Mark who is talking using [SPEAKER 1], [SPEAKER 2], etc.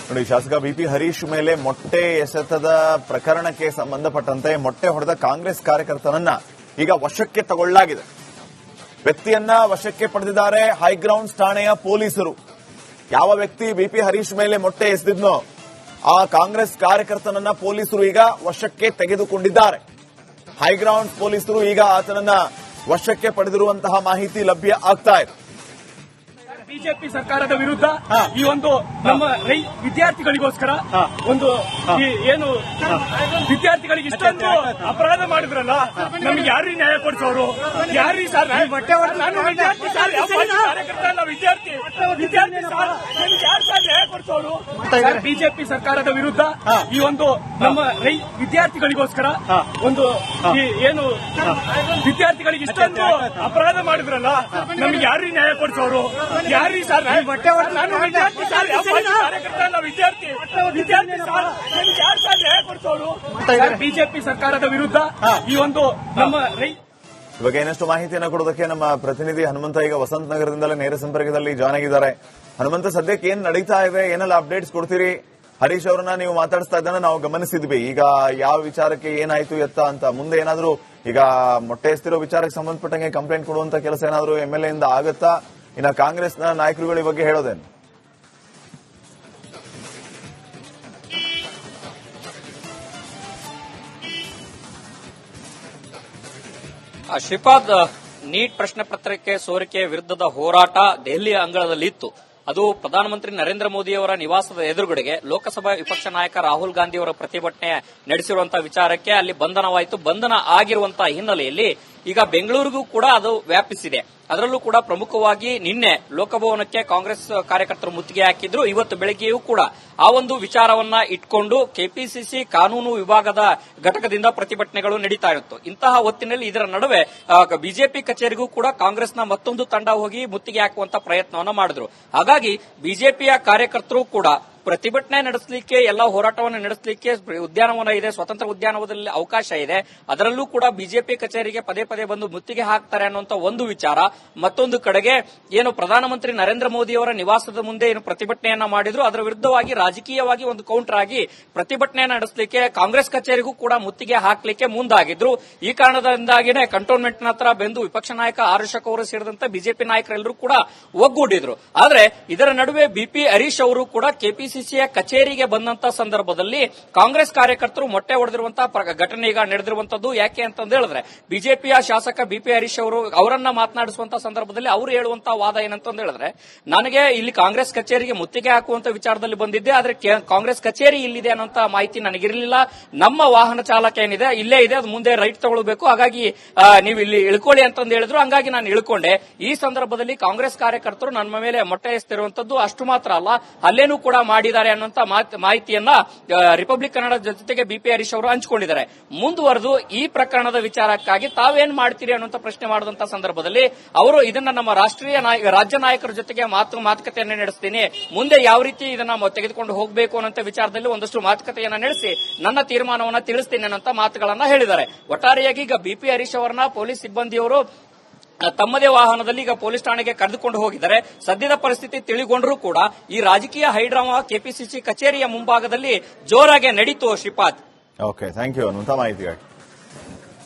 [SPEAKER 1] ನೋಡಿ, ಶಾಸಕ ಬಿಪಿ ಹರೀಶ್ ಮೇಲೆ ಮೊಟ್ಟೆ ಎಸೆತದ ಪ್ರಕರಣಕ್ಕೆ ಸಂಬಂಧಪಟ್ಟಂತೆ ಮೊಟ್ಟೆ ಹೊಡೆದ ಕಾಂಗ್ರೆಸ್ ಕಾರ್ಯಕರ್ತನನ್ನ ಈಗ ವಶಕ್ಕೆ ತಗೊಳ್ಳಲಾಗಿದೆ. ವ್ಯಕ್ತಿಯನ್ನ ವಶಕ್ಕೆ ಪಡೆದಿದ್ದಾರೆ ಹೈಗ್ರೌಂಡ್ಸ್ ಠಾಣೆಯ ಪೊಲೀಸರು. ಯಾವ ವ್ಯಕ್ತಿ ಬಿಪಿ ಹರೀಶ್ ಮೇಲೆ ಮೊಟ್ಟೆ ಎಸೆದಿದ್ನೋ ಆ ಕಾಂಗ್ರೆಸ್ ಕಾರ್ಯಕರ್ತನನ್ನ ಪೊಲೀಸರು ಈಗ ವಶಕ್ಕೆ ತೆಗೆದುಕೊಂಡಿದ್ದಾರೆ. ಹೈಗ್ರೌಂಡ್ಸ್ ಪೊಲೀಸರು ಈಗ ಆತನನ್ನ ವಶಕ್ಕೆ ಪಡೆದಿರುವಂತಹ ಮಾಹಿತಿ ಲಭ್ಯ ಆಗ್ತಾ ಇದೆ.
[SPEAKER 2] ಬಿಜೆಪಿ ಸರ್ಕಾರದ ವಿರುದ್ಧ ಈ ಒಂದು ನಮ್ಮ ವಿದ್ಯಾರ್ಥಿಗಳಿಗೋಸ್ಕರ ಒಂದು ಏನು ವಿದ್ಯಾರ್ಥಿಗಳಿಗೆ ಇಷ್ಟೊಂದು ಅಪರಾಧ ಮಾಡಿದ್ರಲ್ಲ, ನಮಗೆ ಯಾರೀ ನ್ಯಾಯ ಕೊಡಿಸೋರು? ಯಾರೀ ಸರ್? ನಾನು ವಿದ್ಯಾರ್ಥಿ ಸರ್, ಕಾರ್ಯಕರ್ತ ಅಲ್ಲ, ವಿದ್ಯಾರ್ಥಿ ಸರ್, ನಮ್ಗೆ ಯಾರು ಸರ್ ನ್ಯಾಯ ಕೊಡಿಸೋರು? ಬಿಜೆಪಿ ಸರ್ಕಾರದ ವಿರುದ್ಧ ಈ ಒಂದು ನಮ್ಮ ವಿದ್ಯಾರ್ಥಿಗಳಿಗೋಸ್ಕರ ಒಂದು ಏನು ವಿದ್ಯಾರ್ಥಿಗಳಿಗೆ ಇಷ್ಟೊಂದು ಅಪರಾಧ ಮಾಡಿದ್ರಲ್ಲ, ನಮಗೆ ಯಾರೀ ನ್ಯಾಯ ಕೊಡಿಸೋರು? ಯಾರೀ ಸರ್? ನಾನು ವಿದ್ಯಾರ್ಥಿ ಸರ್, ಕಾರ್ಯಕರ್ತ ಅಲ್ಲ, ವಿದ್ಯಾರ್ಥಿ ಸರ್, ನಮ್ಗೆ ಯಾರು ಸರ್ ನ್ಯಾಯ ಕೊಡಿಸೋರು? ಬಿಜೆಪಿ ಸರ್ಕಾರದ ವಿರುದ್ಧ ಈ ಒಂದು ನಮ್ಮ
[SPEAKER 1] ಇವಾಗ ಇನ್ನಷ್ಟು ಮಾಹಿತಿಯನ್ನು ಕೊಡೋದಕ್ಕೆ ನಮ್ಮ ಪ್ರತಿನಿಧಿ ಹನುಮಂತ ಈಗ ವಸಂತ ನಗರದಿಂದಲೇ ನೇರ ಸಂಪರ್ಕದಲ್ಲಿ ಜಾಯ್ನ್ ಆಗಿದ್ದಾರೆ. ಹನುಮಂತ, ಸದ್ಯಕ್ಕೆ ಏನ್ ನಡೀತಾ ಇದೆ, ಏನೆಲ್ಲ ಅಪ್ಡೇಟ್ಸ್ ಕೊಡ್ತೀರಿ? ಹರೀಶ್ ಅವರನ್ನ ನೀವು ಮಾತಾಡಿಸ್ತಾ ಇದ್ದಾನೆ, ನಾವು ಗಮನಿಸಿದ್ವಿ. ಈಗ ಯಾವ ವಿಚಾರಕ್ಕೆ ಏನಾಯ್ತು ಎತ್ತ ಅಂತ, ಮುಂದೆ ಏನಾದ್ರು ಈಗ ಮೊಟ್ಟೆ ಎಸ್ತಿರೋ ವಿಚಾರಕ್ಕೆ ಸಂಬಂಧಪಟ್ಟಂಗೆ ಕಂಪ್ಲೇಂಟ್ ಕೊಡುವಂತ ಕೆಲಸ ಏನಾದ್ರು ಎಂಎಲ್ಎ ಇಂದ ಆಗತ್ತಾ? ಇನ್ನು ಕಾಂಗ್ರೆಸ್ನ ನಾಯಕರುಗಳ ಬಗ್ಗೆ ಹೇಳೋದೇನು?
[SPEAKER 3] ಶ್ರೀಪಾದ್, ನೀಟ್ ಪ್ರಶ್ನೆ ಪತ್ರಿಕೆ ಸೋರಿಕೆ ವಿರುದ್ಧದ ಹೋರಾಟ ದೆಹಲಿಯ ಅಂಗಳದಲ್ಲಿತ್ತು. ಅದು ಪ್ರಧಾನಮಂತ್ರಿ ನರೇಂದ್ರ ಮೋದಿ ಅವರ ನಿವಾಸದ ಎದುರುಗಡೆಗೆ ಲೋಕಸಭಾ ವಿಪಕ್ಷ ನಾಯಕ ರಾಹುಲ್ ಗಾಂಧಿ ಅವರ ಪ್ರತಿಭಟನೆ ನಡೆಸಿರುವಂತಹ ವಿಚಾರಕ್ಕೆ ಅಲ್ಲಿ ಬಂಧನವಾಯಿತು. ಬಂಧನ ಆಗಿರುವಂತಹ ಹಿನ್ನೆಲೆಯಲ್ಲಿ ಈಗ ಬೆಂಗಳೂರಿಗೂ ಕೂಡ ಅದು ವ್ಯಾಪಿಸಿದೆ. ಅದರಲ್ಲೂ ಕೂಡ ಪ್ರಮುಖವಾಗಿ ನಿನ್ನೆ ಲೋಕಭವನಕ್ಕೆ ಕಾಂಗ್ರೆಸ್ ಕಾರ್ಯಕರ್ತರು ಮುತ್ತಿಗೆ ಹಾಕಿದ್ರು. ಇವತ್ತು ಬೆಳಗ್ಗೆಯೂ ಕೂಡ ಆ ಒಂದು ವಿಚಾರವನ್ನ ಇಟ್ಕೊಂಡು ಕೆಪಿಸಿಸಿ ಕಾನೂನು ವಿಭಾಗದ ಘಟಕದಿಂದ ಪ್ರತಿಭಟನೆಗಳು ನಡೀತಾ ಇತ್ತು. ಇಂತಹ ಹೊತ್ತಿನಲ್ಲಿ ಇದರ ನಡುವೆ ಬಿಜೆಪಿ ಕಚೇರಿಗೂ ಕೂಡ ಕಾಂಗ್ರೆಸ್ನ ಮತ್ತೊಂದು ತಂಡ ಹೋಗಿ ಮುತ್ತಿಗೆ ಹಾಕುವಂತ ಪ್ರಯತ್ನವನ್ನ ಮಾಡಿದ್ರು. ಹಾಗಾಗಿ ಬಿಜೆಪಿಯ ಕಾರ್ಯಕರ್ತರು ಕೂಡ ಪ್ರತಿಭಟನೆ ನಡೆಸಲಿಕ್ಕೆ, ಎಲ್ಲ ಹೋರಾಟವನ್ನು ನಡೆಸಲಿಕ್ಕೆ ಉದ್ಯಾನವನ ಇದೆ, ಸ್ವತಂತ್ರ ಉದ್ಯಾನವನದಲ್ಲಿ ಅವಕಾಶ ಇದೆ. ಅದರಲ್ಲೂ ಕೂಡ ಬಿಜೆಪಿ ಕಚೇರಿಗೆ ಪದೇ ಪದೇ ಬಂದು ಮುತ್ತಿಗೆ ಹಾಕ್ತಾರೆ ಅನ್ನುವಂತ ಒಂದು ವಿಚಾರ. ಮತ್ತೊಂದು ಕಡೆಗೆ ಏನು ಪ್ರಧಾನಮಂತ್ರಿ ನರೇಂದ್ರ ಮೋದಿ ಅವರ ನಿವಾಸದ ಮುಂದೆ ಏನು ಪ್ರತಿಭಟನೆಯನ್ನ ಮಾಡಿದ್ರು, ಅದರ ವಿರುದ್ಧವಾಗಿ ರಾಜಕೀಯವಾಗಿ ಒಂದು ಕೌಂಟರ್ ಆಗಿ ಪ್ರತಿಭಟನೆ ನಡೆಸಲಿಕ್ಕೆ ಕಾಂಗ್ರೆಸ್ ಕಚೇರಿಗೂ ಕೂಡ ಮುತ್ತಿಗೆ ಹಾಕಲಿಕ್ಕೆ ಮುಂದಾಗಿದ್ರು. ಈ ಕಾರಣದಿಂದಾಗಿನೇ ಕಂಟೋನ್ಮೆಂಟ್ನ ಹತ್ರ ಬೆಂದು ವಿಪಕ್ಷ ನಾಯಕ ಆರ್ ಅಶೋಕ್ ಅವರು ಸೇರಿದಂತೆ ಬಿಜೆಪಿ ನಾಯಕರೆಲ್ಲರೂ ಕೂಡ ಒಗ್ಗೂಡಿದ್ರು. ಆದ್ರೆ ಇದರ ನಡುವೆ ಬಿಪಿ ಹರೀಶ್ ಅವರು ಕೂಡ ಕೆಪಿಸಿಸಿಯ ಕಚೇರಿಗೆ ಬಂದಂತ ಸಂದರ್ಭದಲ್ಲಿ ಕಾಂಗ್ರೆಸ್ ಕಾರ್ಯಕರ್ತರು ಮೊಟ್ಟೆ ಹೊಡೆದಿರುವಂತಹ ಘಟನೆ ಈಗ ನಡೆದಿರುವಂತದ್ದು. ಯಾಕೆ ಅಂತಂದು ಹೇಳಿದ್ರೆ, ಬಿಜೆಪಿಯ ಶಾಸಕ ಬಿಪಿ ಹರೀಶ್ ಅವರು ಅವರನ್ನ ಮಾತನಾಡಿಸುವಂತಹ ಸಂದರ್ಭದಲ್ಲಿ ಅವರು ಹೇಳುವಂತಹ ವಾದ ಏನಂತಂದು ಹೇಳಿದ್ರೆ, ನನಗೆ ಇಲ್ಲಿ ಕಾಂಗ್ರೆಸ್ ಕಚೇರಿಗೆ ಮುತ್ತಿಗೆ ಹಾಕುವಂತ ವಿಚಾರದಲ್ಲಿ ಬಂದಿದ್ದೆ, ಆದ್ರೆ ಕಾಂಗ್ರೆಸ್ ಕಚೇರಿ ಇಲ್ಲಿದೆ ಅನ್ನೋಂತ ಮಾಹಿತಿ ನನಗಿರಲಿಲ್ಲ. ನಮ್ಮ ವಾಹನ ಚಾಲಕ ಏನಿದೆ ಇಲ್ಲೇ ಇದೆ, ಅದು ಮುಂದೆ ರೈಟ್ ತಗೊಳ್ಬೇಕು, ಹಾಗಾಗಿ ನೀವು ಇಲ್ಲಿ ಇಳ್ಕೊಳ್ಳಿ ಅಂತಂದು ಹೇಳಿದ್ರು. ಹಂಗಾಗಿ ನಾನು ಇಳ್ಕೊಂಡೆ. ಈ ಸಂದರ್ಭದಲ್ಲಿ ಕಾಂಗ್ರೆಸ್ ಕಾರ್ಯಕರ್ತರು ನನ್ನ ಮೇಲೆ ಮೊಟ್ಟೆ ಎಸೆತಿರುವಂತದ್ದು. ಅಷ್ಟು ಮಾತ್ರ ಅಲ್ಲ, ಅಲ್ಲೇನೂ ಕೂಡ ಮಾಡಿದ್ದಾರೆ ಅನ್ನುವಂತ ಮಾಹಿತಿಯನ್ನ ರಿಪಬ್ಲಿಕ್ ಕನ್ನಡ ಜೊತೆಗೆ ಬಿಪಿ ಹರೀಶ್ ಅವರು ಹಂಚಿಕೊಂಡಿದ್ದಾರೆ. ಮುಂದುವರೆದು ಈ ಪ್ರಕರಣದ ವಿಚಾರಕ್ಕಾಗಿ ತಾವೇನ್ ಮಾಡ್ತೀರಿ ಅನ್ನುವಂತ ಪ್ರಶ್ನೆ ಮಾಡಿದಂತ ಸಂದರ್ಭದಲ್ಲಿ ಅವರು ಇದನ್ನ ನಮ್ಮ ರಾಜ್ಯ ನಾಯಕರ ಜೊತೆಗೆ ಮಾತುಕತೆಯನ್ನ ನಡೆಸ್ತೀನಿ, ಮುಂದೆ ಯಾವ ರೀತಿ ಇದನ್ನ ತೆಗೆದುಕೊಂಡು ಹೋಗಬೇಕು ಅನ್ನೋ ವಿಚಾರದಲ್ಲಿ ಒಂದಷ್ಟು ಮಾತುಕತೆಯನ್ನ ನಡೆಸಿ ನನ್ನ ತೀರ್ಮಾನವನ್ನ ತಿಳಿಸ್ತೀನಿ ಅನ್ನೋ ಮಾತುಗಳನ್ನ ಹೇಳಿದ್ದಾರೆ. ಒಟ್ಟಾರೆಯಾಗಿ ಈಗ ಬಿಪಿ ಹರೀಶ್ ಅವರನ್ನ ಪೊಲೀಸ್ ಸಿಬ್ಬಂದಿಯವರು ತಮ್ಮದೇ ವಾಹನದಲ್ಲಿ ಈಗ ಪೊಲೀಸ್ ಠಾಣೆಗೆ ಕರೆದುಕೊಂಡು ಹೋಗಿದ್ದಾರೆ. ಸದ್ಯದ ಪರಿಸ್ಥಿತಿ ತಿಳಿಗೊಂಡರೂ ಕೂಡ ಈ ರಾಜಕೀಯ ಹೈಡ್ರಾಮಾ ಕೆಪಿಸಿಸಿ ಕಚೇರಿಯ ಮುಂಭಾಗದಲ್ಲಿ ಜೋರಾಗಿ ನಡೀತು. ಶ್ರೀಪಾದ್,
[SPEAKER 1] ಓಕೆ, ಥ್ಯಾಂಕ್ ಯು ಅನ್ನುವಂತ ಮಾಹಿತಿಗಾಗಿ.